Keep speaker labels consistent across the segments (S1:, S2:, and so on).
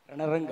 S1: ರಣರಂಗ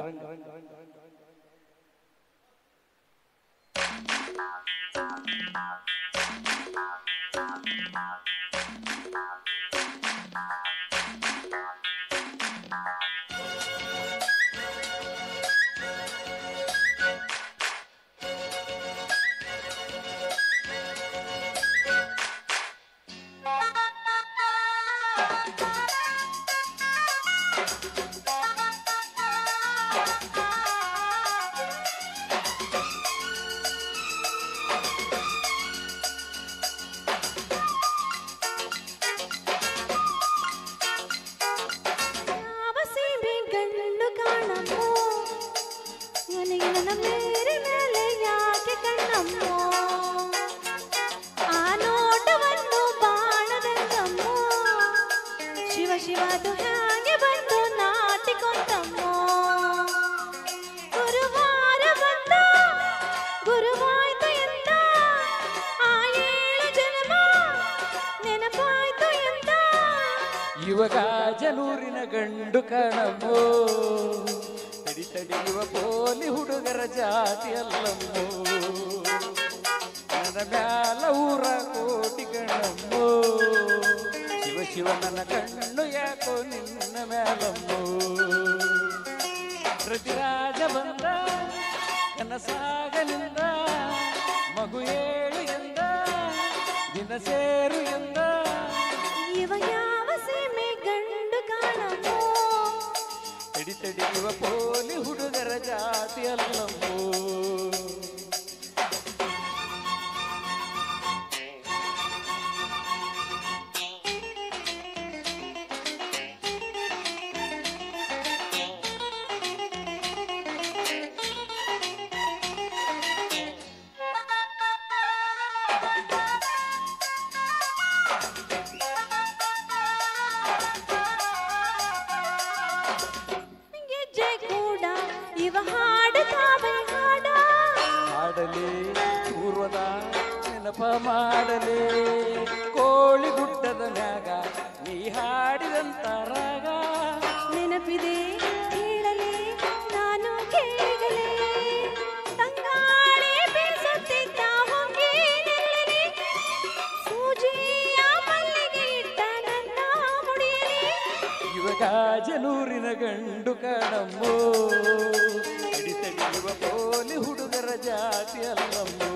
S1: ಜನೂರಿನ ಗಂಡು ಕಣಮೋ ತಡಿ ತಡಿಯುವ ಪೋಲಿ ಹುಡುಗರ ಜಾತಿ ಅಲ್ಲಮ್ಮೋ ನನ್ನ ಮ್ಯಾಲ ಊರ ಕೋಟಿ ಕಣಮ್ಮೋ ಶಿವ ಶಿವ ನನ್ನ ಕಣ್ಣು ಯಾಕೋ ನಿನ್ನ ಮ್ಯಾಲಮ್ಮೋ ಪ್ರತಿರಾಜ ಬಂದ ಕನಸಾಗಲಿಂದ ಮಗು ಏಳು ಎಂದ ದಿನ ಸೇರು ಎಂದ ತಡಿ ತಡಿಯುವ ಪೋಲಿ ಹುಡುಗರ ಜಾತಿ ಅಲ್ಲಮ್ಮೋ ಪೂರ್ವದ ನೆನಪ ಮಾಡಲೇ ಕೋಳಿ ಗುಡ್ಡದ ಮ್ಯಾಗ ನೀ ಹಾಡಿದಂತ ರಾಗ
S2: ನೆನಪಿದೆ ಕೇಳಲೇ ನಾನು ಕೇಳಲೇ ತಂಗಾಳಿ ಬೀಸುತ್ತಿದ್ದ ಹೊಂಗೆ ನೆರಳಲಿ ಸೂಜಿಯ ಮಲ್ಲಿಗೆ ಇಟ್ಟ ನನ್ನ ಮುಡಿಯಲಿ
S1: ಇವಾಗ ಜನೂರಿನ ಗಂಡು ಕಣಮ್ಮೋ ತಡಿ ತಡಿಯುವ ಪೋಲಿ ಹುಡುಗರ ಜಾತಿ ಅಲ್ಲಮ್ಮೋ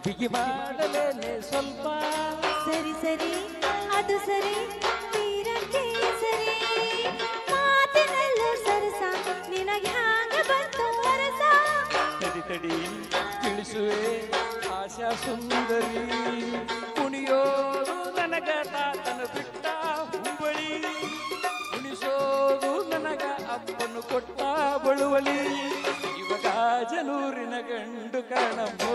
S1: ಬಿಗಿ ಮಾಡಲೇನೆ ಸ್ವಲ್ಪ
S2: ಸರಿ ಸರಿ ಅದು ಸರಿ ತೀರಕ್ಕೆ ಸರಿ ಮಾತಿನಲ್ಲೂ ಸರಸ ನಿನಗೆ ಹ್ಯಾಂಗ ಬಂತು ವರಸ
S1: ತಡಿ ತಡಿ ತಿಳಿಸುವೆ ಆಶಾ ಸುಂದರಿ ಕುಣಿಯೋದು ನನಗ ತಾತನ ಬಿಟ್ಟ ಹುಂಬಳಿ ಕುಣಿಸೋದು ನನಗ ಅಪ್ಪನು ಕೊಟ್ಟ ಬಳುವಳಿ ಇವಾಗ ಜನೂರಿನ ಗಂಡು ಕಣಮ್ಮೋ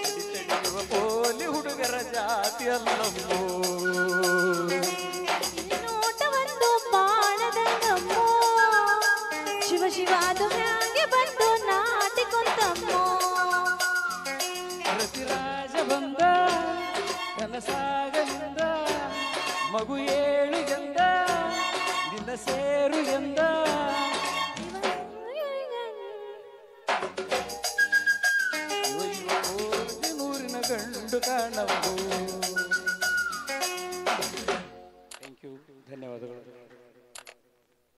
S1: ತಡಿ ತಡಿಯುವ ಪೋಲಿ ಹುಡುಗರ ಜಾತಿ ಅಲ್ಲಮ್ಮೋ
S2: ನೋಟವೊಂದು ಬಾಣದಂಗಮ್ಮೋ ಶಿವ ಶಿವ ಅದು ಹ್ಯಾಂಗೆ ಬಂದು ನಾಟಿಕೊಂತಮ್ಮೋ
S1: ಪ್ರತಿರಾಜ ಬಂದ ಕನಸಾಗಲಿಂದ ಮಗು ಏಳು ಎಂದ ದಿನ ಸೇರು ಎಂದ ಜನೂರಿನ ಗಂಡು ಕಾಣವು